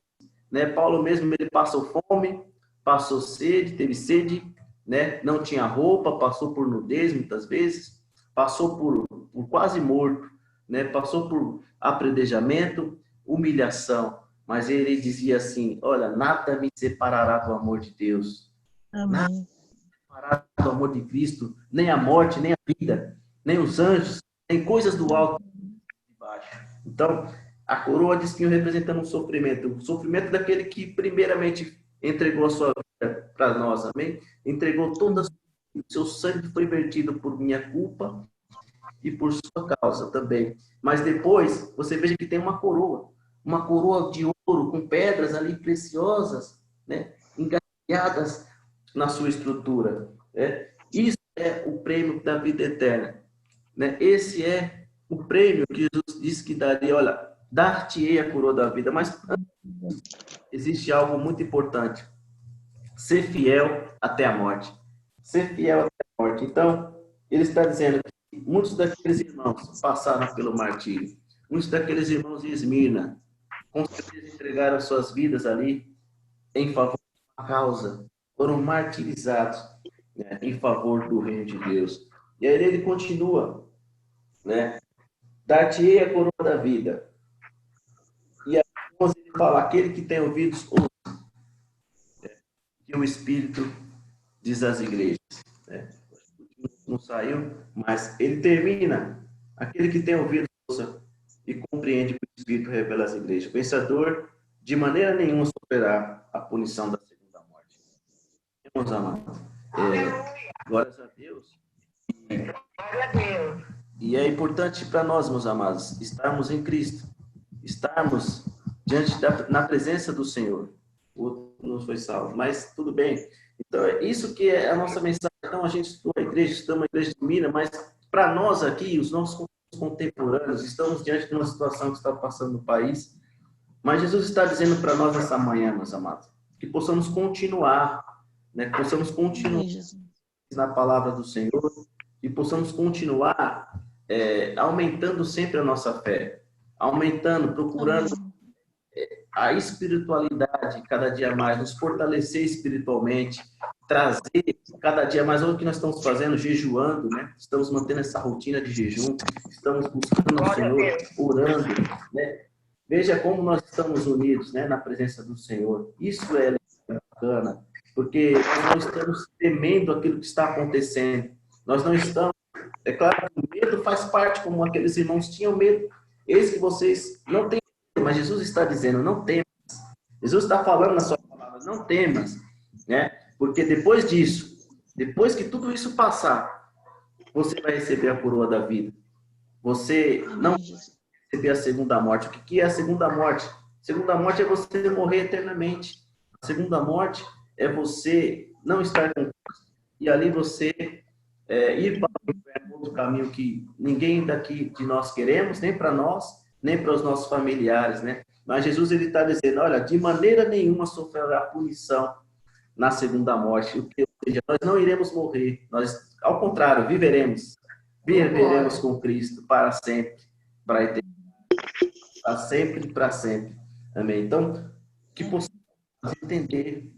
né? Paulo mesmo, ele passou fome, passou sede, teve sede, né? Não tinha roupa, passou por nudez muitas vezes, passou por quase morto, né? Passou por apredejamento, humilhação, mas ele dizia assim, olha, nada me separará do amor de Deus. Amém. Nada me separará do amor de Cristo, nem a morte, nem a vida, nem os anjos, nem coisas do alto e de baixo. Então, a coroa de espinho representando um sofrimento, o sofrimento daquele que primeiramente entregou a sua vida para nós, amém? Entregou toda a sua vida, seu sangue foi vertido por minha culpa e por sua causa também. Mas depois, você veja que tem uma coroa de ouro com pedras ali preciosas, né? Engatilhadas na sua estrutura. Né? Isso é o prêmio da vida eterna. Né? Esse é o prêmio que Jesus disse que daria, olha, dar-te-ei a coroa da vida. Mas existe algo muito importante. Ser fiel até a morte. Ser fiel até a morte. Então, ele está dizendo que muitos daqueles irmãos passaram pelo martírio. Muitos daqueles irmãos de Esmirna, com certeza entregaram suas vidas ali em favor da causa. Foram martirizados, né, em favor do reino de Deus. E aí ele continua, né? Dar-te-ei a coroa da vida. E aí ele fala, aquele que tem ouvidos, ouça. Que o Espírito diz às igrejas. Né? Não saiu, mas ele termina. Aquele que tem ouvido e compreende o que o Espírito revela às igrejas. O vencedor, de maneira nenhuma, sofrerá a punição da segunda morte. Meus amados, glórias a Deus. E é importante para nós, meus amados, estarmos em Cristo, estarmos na presença do Senhor. O outro não foi salvo, mas tudo bem. Então, é isso que é a nossa mensagem. Então, a gente estuda a igreja, estamos na igreja de Mira, mas para nós aqui, os nossos contemporâneos, estamos diante de uma situação que está passando no país, mas Jesus está dizendo para nós essa manhã, meus amados, que possamos continuar, né? Que possamos continuar na palavra do Senhor e possamos continuar aumentando sempre a nossa fé, aumentando, procurando a espiritualidade cada dia mais, nos fortalecer espiritualmente, trazer cada dia mais, olha o que nós estamos fazendo, jejuando, né? Estamos mantendo essa rotina de jejum, estamos buscando o Senhor, orando, né? Veja como nós estamos unidos, né, na presença do Senhor. Isso é bacana, porque nós não estamos temendo aquilo que está acontecendo. Nós não estamos... É claro que o medo faz parte, como aqueles irmãos tinham medo. Eis que vocês não têm medo, mas Jesus está dizendo, não temas. Jesus está falando na sua palavra, não temas, né? Porque depois disso, depois que tudo isso passar, você vai receber a coroa da vida. Você não vai receber a segunda morte. O que é a segunda morte? A segunda morte é você morrer eternamente. A segunda morte é você não estar com Cristo e ali você ir para o inferno, outro caminho que ninguém daqui de nós queremos, nem para nós, nem para os nossos familiares, né? Mas Jesus ele está dizendo, olha, de maneira nenhuma sofrerá punição na segunda morte. Ou seja, nós não iremos morrer, nós, ao contrário, viveremos com Cristo para sempre, para a eternidade, para sempre, para sempre. Amém? Então, que possamos entender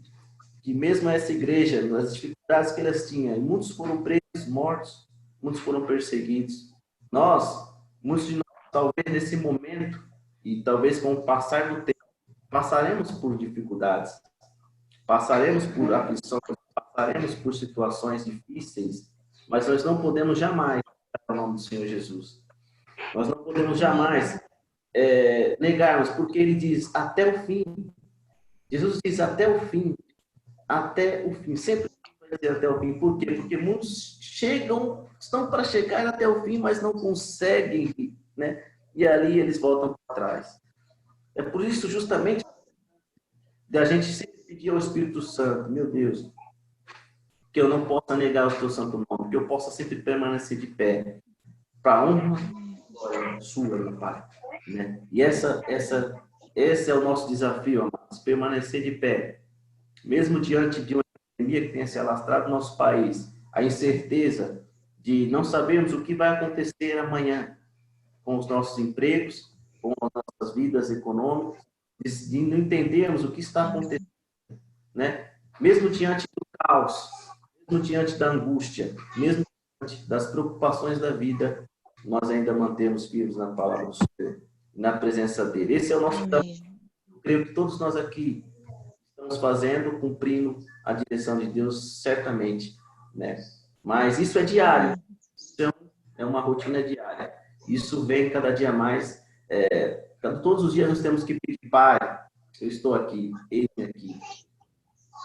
que mesmo essa igreja, nas dificuldades que elas tinham, muitos foram presos, mortos, muitos foram perseguidos. Muitos de nós, talvez nesse momento, e talvez com o passar do tempo, passaremos por dificuldades, passaremos por aflições, passaremos por situações difíceis, mas nós não podemos jamais negar o nome do Senhor Jesus. Nós não podemos jamais negarmos, porque ele diz até o fim. Jesus diz até o fim. Até o fim. Sempre vai dizer até o fim. Por quê? Porque muitos estão para chegar até o fim, mas não conseguem, né? E ali eles voltam para trás. É por isso, justamente, de a gente sempre pedir ao Espírito Santo, meu Deus, que eu não possa negar o teu santo nome, que eu possa sempre permanecer de pé, para a honra e glória sua, meu Pai. Né? E esse é o nosso desafio, amados, permanecer de pé. Mesmo diante de uma epidemia que tenha se alastrado no nosso país, a incerteza de não sabermos o que vai acontecer amanhã com os nossos empregos, com as nossas vidas econômicas, de não entendermos o que está acontecendo, né? Mesmo diante do caos, mesmo diante da angústia, mesmo diante das preocupações da vida, nós ainda mantemos firmes na palavra do Senhor, na presença dele. Esse é o nosso desafio. Eu creio que todos nós aqui estamos fazendo, cumprindo a direção de Deus, certamente, né? Mas isso é diário, então é uma rotina diária. Isso vem cada dia mais. Todos os dias nós temos que pedir, Pai, eu estou aqui, eis-me aqui.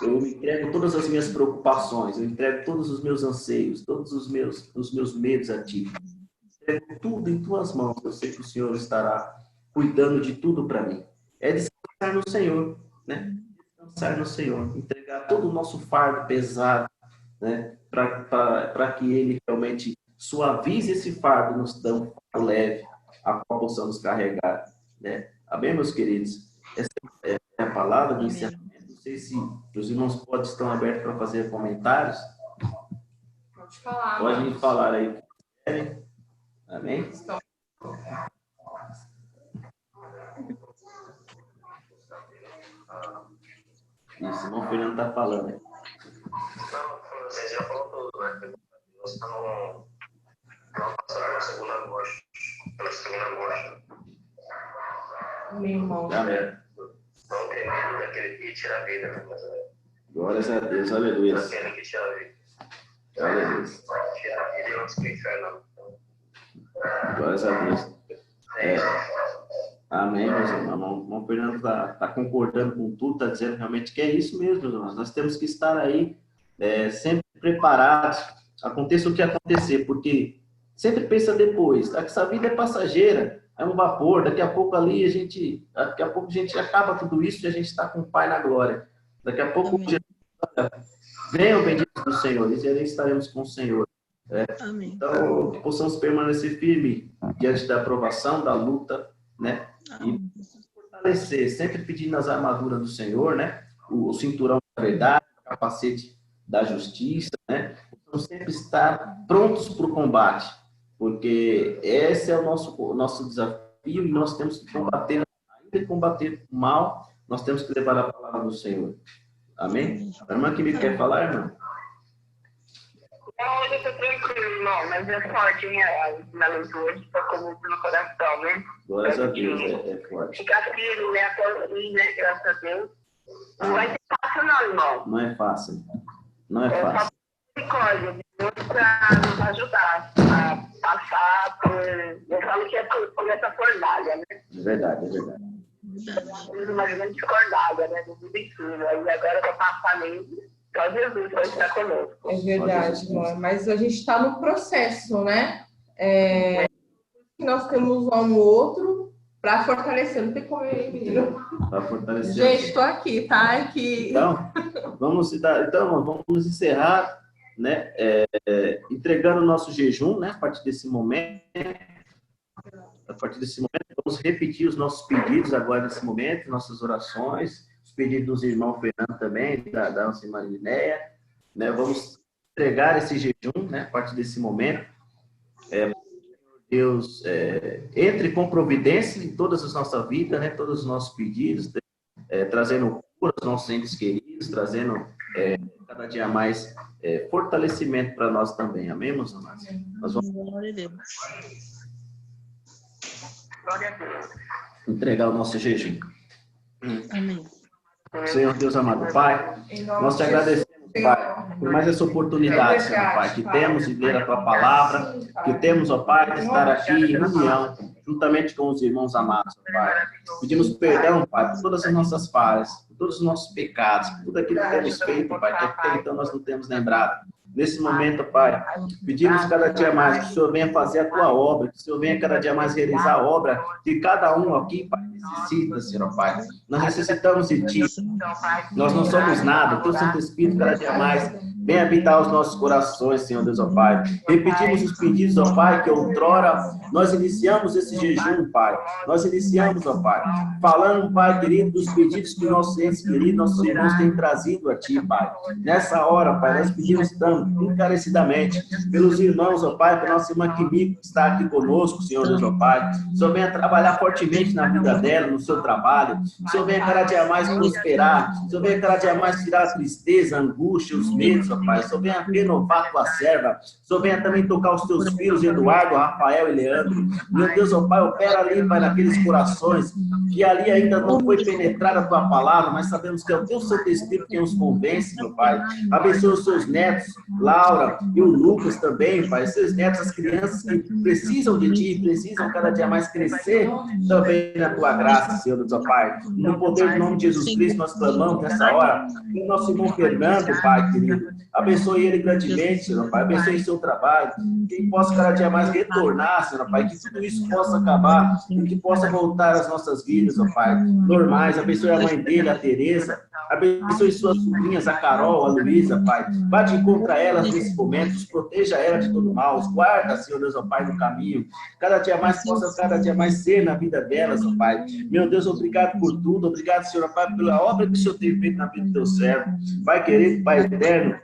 Eu me entrego todas as minhas preocupações, eu entrego todos os meus anseios, todos os meus medos a Ti. Eu entrego tudo em Tuas mãos. Eu sei que o Senhor estará cuidando de tudo para mim. É descansar no Senhor, né? Descansar no Senhor, entregar todo o nosso fardo pesado, né? Para que Ele realmente suavize esse fardo, nos dê um fardo leve, a qual possamos carregar, né? Amém, meus queridos? Essa é a palavra do encerramento. Não sei se os irmãos estão abertos para fazer comentários. Pode falar. Pode falar aí o que querem. Amém? Isso, irmão Fernando está falando. Não, você já falou tudo, né? Nós estamos passando na segunda morte. Pela segunda morte. Meu irmão. Amém. Não tem medo daquele que tira a vida, né? Glórias a Deus, aleluia. Aquele que tinha visto. Aleluia. Tinha vida antes que o inferno. Glórias a Deus. Amém, meus irmãos. O irmão Fernando está concordando com tudo, está dizendo realmente que é isso mesmo, meus irmãos. Nós temos que estar aí sempre preparados, aconteça o que acontecer, porque sempre pensa depois. Essa vida é passageira, é um vapor. Daqui a pouco a gente acaba tudo isso e a gente está com o Pai na glória. Daqui a pouco venha o bendito do Senhor e estaremos com o Senhor. Amém. Então, que possamos permanecer firmes diante da aprovação, da luta, né? E fortalecer, sempre pedindo as armaduras do Senhor, né? O cinturão da verdade, o capacete da justiça, né? Então, sempre estar prontos para o combate, porque esse é o nosso desafio e nós temos que combater, ainda que combater o mal, nós temos que levar a palavra do Senhor. Amém? A irmã que me quer falar, irmã? Não, hoje eu estou tranquilo, irmão, mas é forte, na leitura, que tocou muito no coração, né? Glórias a Deus, é forte. Ficar firme, né? Até o fim, né? Graças a Deus. Não vai ser fácil, não, irmão. Não é fácil. Não é fácil. Misericórdia de Deus para nos ajudar a passar por. Eu falo que é por essa fornalha, né? É verdade, é verdade. Uma grande fornalha, né? Do mundo inteiro. Aí agora para passar mesmo, só Jesus vai estar conosco. É verdade, irmã. Mas a gente está no processo, né? Nós temos um ao outro para fortalecer. Não tem como ir, menino. Para fortalecer. Gente, estou aqui, tá? Aqui. Então, vamos encerrar, né? Entregando o nosso jejum, né? A partir desse momento. Vamos repetir os nossos pedidos agora nesse momento, nossas orações, os pedidos dos irmãos Fernando também, da nossa irmã Linéia, né? Vamos entregar esse jejum, né? A partir desse momento. Deus entre com providência em todas as nossas vidas, né? Todos os nossos pedidos, trazendo cura aos nossos entes queridos, trazendo cada dia mais fortalecimento para nós também. Amém, meus amados? Nós vamos entregar o nosso jejum. Amém. Senhor Deus amado Pai, nós te agradecemos, Pai, por mais essa oportunidade, Senhor Pai, que temos de ler a Tua palavra, que temos, ó Pai, de estar aqui em união, juntamente com os irmãos amados, ó Pai. Pedimos perdão, Pai, por todas as nossas falhas, por todos os nossos pecados, por tudo aquilo que temos feito, Pai, que até então nós não temos lembrado. Nesse momento, Pai, pedimos cada dia mais que o Senhor venha fazer a Tua obra, que o Senhor venha cada dia mais realizar a obra que cada um aqui, Pai, necessita, Senhor Pai. Nós necessitamos de Ti. Nós não somos nada. O Teu Santo Espírito cada dia mais vem habitar os nossos corações, Senhor Deus, ó Pai. Repetimos os pedidos, ó Pai, que outrora nós iniciamos esse jejum, Pai. Nós iniciamos, ó Pai, falando, Pai querido, dos pedidos que nossos entes queridos, nossos irmãos têm trazido a Ti, Pai. Nessa hora, Pai, nós pedimos tanto, encarecidamente, pelos irmãos, ó Pai, pela nossa irmã Kimiko, que está aqui conosco, Senhor Deus, ó Pai. O Senhor venha trabalhar fortemente na vida dela, no seu trabalho. O Senhor venha cada dia mais prosperar. O Senhor venha cada dia mais tirar a tristeza, a angústia, os medos, ó Pai. O Senhor venha renovar a tua serva. O Senhor venha também tocar os teus filhos, Eduardo, Rafael e Leandro. Meu Deus, ó Pai, opera ali, Pai, naqueles corações que ali ainda não foi penetrada a tua palavra, mas sabemos que é o teu Santo Espírito quem os convence, meu Pai. Abençoa os seus netos, Laura e o Lucas também, Pai. Seus netos, as crianças que precisam de Ti, precisam cada dia mais crescer também na tua graça, Senhor Deus, ó Pai. No poder do nome de Jesus Cristo, nós clamamos nessa hora. E o nosso irmão Fernando, Pai querido, abençoe ele grandemente, Senhor Pai. Abençoe o seu trabalho. Que ele possa cada dia mais retornar, Senhor Pai. Que tudo isso possa acabar e que possa voltar às nossas vidas, ó Pai, normais. Abençoe a mãe dele, a Tereza. Abençoe suas sobrinhas, a Carol, a Luísa, Pai. Vá de encontro a elas nesse momento, os proteja ela de todo mal, os guarda, Senhor Deus, ó Pai, no caminho. Cada dia mais possa cada dia mais ser na vida delas, ó Pai. Meu Deus, obrigado por tudo. Obrigado, Senhor, ó Pai, pela obra que o Senhor tem feito na vida do teu servo. Pai querido, Pai eterno,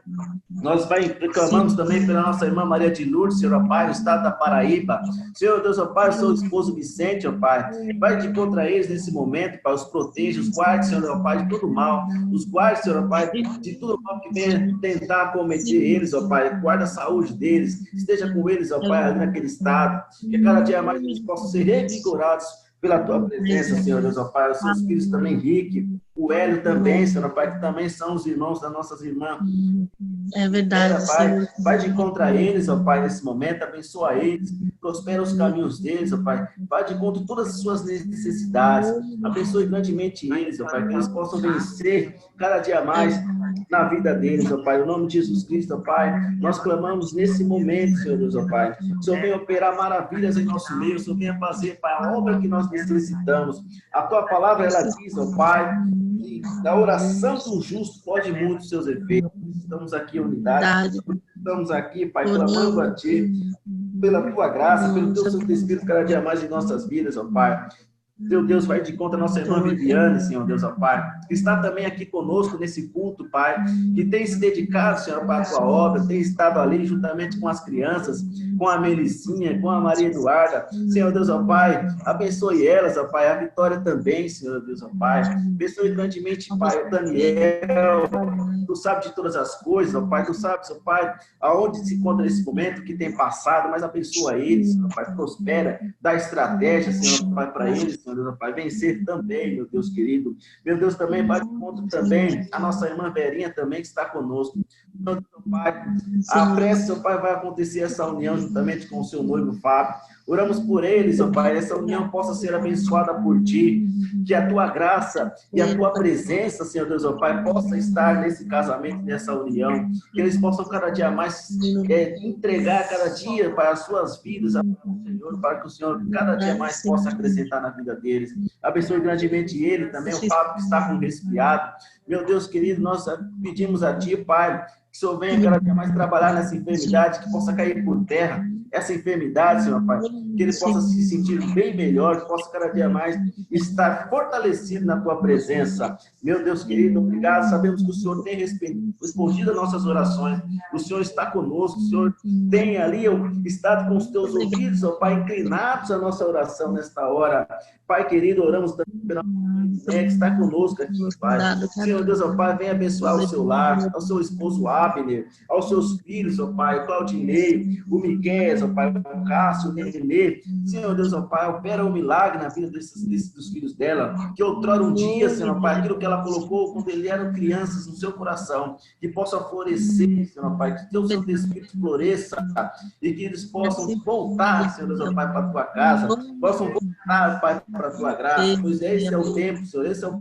nós reclamamos também pela nossa irmã Maria de Lourdes, Senhor, ó Pai, no estado da Paraíba. Senhor Deus, ó Pai, o seu esposo Vicente, ó Pai, vai de contra eles nesse momento, Pai, os proteja, os guarde, Senhor, ó Pai, de todo mal, os guarde, Senhor, ó Pai, de todo mal que venha tentar cometer eles, ó Pai, guarda a saúde deles, esteja com eles, ó Pai, ali naquele estado, que cada dia mais eles possam ser revigorados pela tua presença, Senhor Deus, ó Pai, os seus filhos também, Rick, o Hélio também, Senhor, ó Pai, que também são os irmãos das nossas irmãs. É verdade, Pai, Senhor. vai de encontro a eles, ó Pai, nesse momento, abençoa eles, prospera os caminhos deles, ó Pai, vai de encontro a todas as suas necessidades, abençoe grandemente eles, ó Pai, que eles possam vencer cada dia mais na vida deles, ó Pai, no nome de Jesus Cristo, ó Pai, nós clamamos nesse momento, Senhor Deus, ó Pai, o Senhor venha operar maravilhas em nosso meio, o Senhor venha fazer, Pai, a obra que nós necessitamos, a tua palavra, ela diz, ó Pai, que a oração do justo pode muito seus efeitos. Estamos aqui em unidade, estamos aqui, Pai, clamando a Ti, pela Tua graça, pelo Teu Santo Espírito, cada dia mais em nossas vidas, ó Pai. Teu Deus, vai de conta a nossa irmã Viviane, Senhor Deus, ó Pai, que está também aqui conosco nesse culto, Pai, que tem se dedicado, Senhor, para a Tua obra, tem estado ali juntamente com as crianças, com a Melicinha, com a Maria Eduarda, Senhor Deus, ó Pai, abençoe elas, ó Pai, a Vitória também, Senhor Deus, ó Pai, abençoe grandemente, Pai, o Daniel, Tu sabe de todas as coisas, ó Pai, Tu sabes, ó Pai, aonde se encontra nesse momento, que tem passado, mas abençoa eles, ó Pai, prospera, dá estratégia, Senhor, Pai, para eles, Senhor Deus, ó Pai, vencer também, meu Deus querido, meu Deus, também, Pai, encontro também a nossa irmã Verinha também, que está conosco, meu Deus, Pai, a prece, seu Pai, vai acontecer essa união juntamente com o seu noivo Fábio, oramos por eles, ó Pai, essa união possa ser abençoada por Ti, que a Tua graça e a Tua presença, Senhor Deus, ó Pai, possa estar nesse casamento, nessa união, que eles possam cada dia mais entregar cada dia para as suas vidas, Senhor, para que o Senhor cada dia mais possa acrescentar na vida deles. Abençoe grandemente ele, também o Fábio que está com resfriado. Meu Deus querido, nós pedimos a Ti, Pai, que o Senhor venha cada dia mais trabalhar nessa enfermidade, que possa cair por terra essa enfermidade, Senhor Pai, que ele possa se sentir bem melhor, que possa cada dia mais estar fortalecido na Tua presença. Meu Deus querido, obrigado, sabemos que o Senhor tem respondido as nossas orações, o Senhor está conosco, o Senhor tem ali estado com os Teus ouvidos, ó Pai, inclinados à nossa oração nesta hora. Pai querido, oramos também pela que está conosco aqui, Pai. Senhor Deus, ó Pai, venha abençoar o seu lar, ao seu esposo Abner, aos seus filhos, ó Pai, o Claudinei, o Miquel, ó Pai, o Cássio, o Nenê. Senhor Deus, ó Pai, opera um milagre na vida dos filhos dela, que outrora um dia, Senhor Pai, aquilo que ela colocou quando eles eram crianças no seu coração, que possa florescer, Senhor Pai, que Teu Santo Espírito floresça e que eles possam voltar, Senhor Deus, ó Pai, para a Tua casa, possam voltar, Pai, para a Tua graça, pois esse é o tempo, Senhor, esse é o